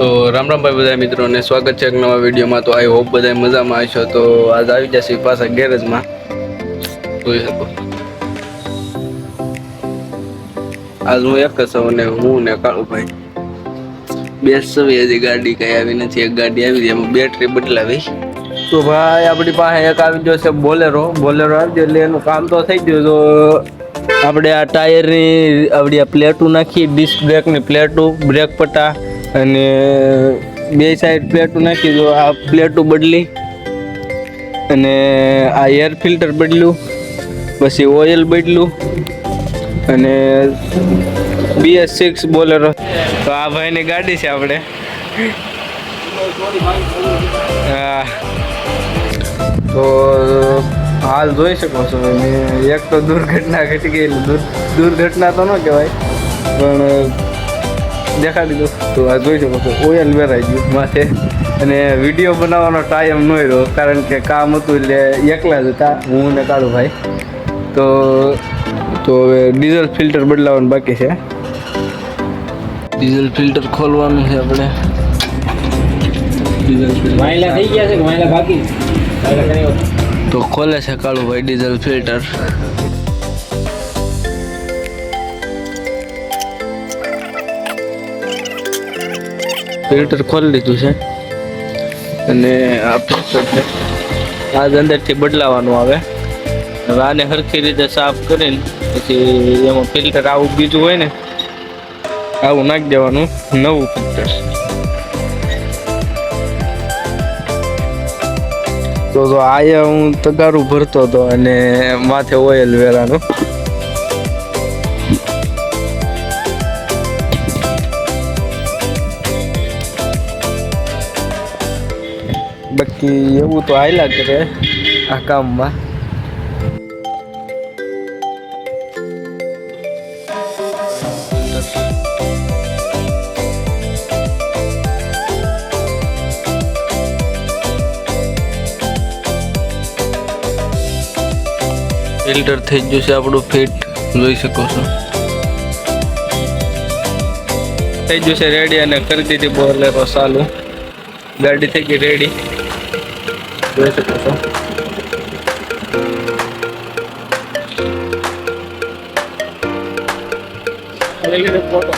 તો રામ રામ ભાઈ બધા મિત્રોને સ્વાગત છે એક નવા વિડીયોમાં। તો આઈ હોપ બધા મજામાં હશો। તો આજ આવી જશે પાછા ગેરેજમાં જોઈ શકો। આજ હું એક જ છું ને હું ને કાળુભાઈ બેસવી હજી ગાડી કઈ આવી નથી। એક ગાડી આવી એમાં બેટરી બદલાવી। તો ભાઈ આપણી પાસે એક આવી ગયો છે બોલેરો આવી ગયો એટલે એનું કામ તો થઈ ગયું। તો આપણે આ ટાયરની આવડી પ્લેટો નાખી ડિસ્ક બ્રેકની પ્લેટો બ્રેક પટ્ટા અને બે સાઈડ પ્લેટો નાખી। તો આ પ્લેટો બદલી અને આ એર ફિલ્ટર બદલ્યું પછી ઓઇલ બદલ્યું અને BS6 બોલેરો। તો આ ભાઈની ગાડી છે આપણે હા। તો હાલ જોઈ શકો છો એક તો દુર્ઘટના ઘટી ગઈ। દુર્ઘટના તો ન કહેવાય પણ દેખાડી દો। તો આ જોઈ શકો છો ઓઇલ વેરાઈ ગયું માથે અને વિડીયો બનાવવાનો ટાઈમ ન રહ્યો કારણ કે કામ હતું એટલે એકલા જ હતા હું ને કાળુભાઈ। તો હવે ડીઝલ ફિલ્ટર બદલાવાનું બાકી છે। ડીઝલ ફિલ્ટર ખોલવાનું છે આપણે। વાયલા થઈ ગયા છે કે વાયલા બાકી તો ખોલે છે કાળુભાઈ ડીઝલ ફિલ્ટર। ફિલ્ટર ખોલી લીધું છે અને આ ફિલ્ટર છે આજ અંદરથી બદલાવાનું આવે। હવે આને સરખી રીતે સાફ કરીને પછી એમાં ફિલ્ટર આવું બીજું હોય ને આવું નાખી દેવાનું નવું ફિલ્ટર। તો આયા હું તગારું ભરતો હતો અને માથે ઓઇલ વેરાનું। બાકી એવું તો હાલ્યા કરે આ કામમાં। ફિલ્ટર થઈ ગયું છે આપણું ફિટ જોઈ શકો છો થઈ ગયું છે રેડી અને કરી દીધી બોલેરો ચાલુ। ગાડી થઈ ગઈ રેડી જોઈ શકો છો। ફોટો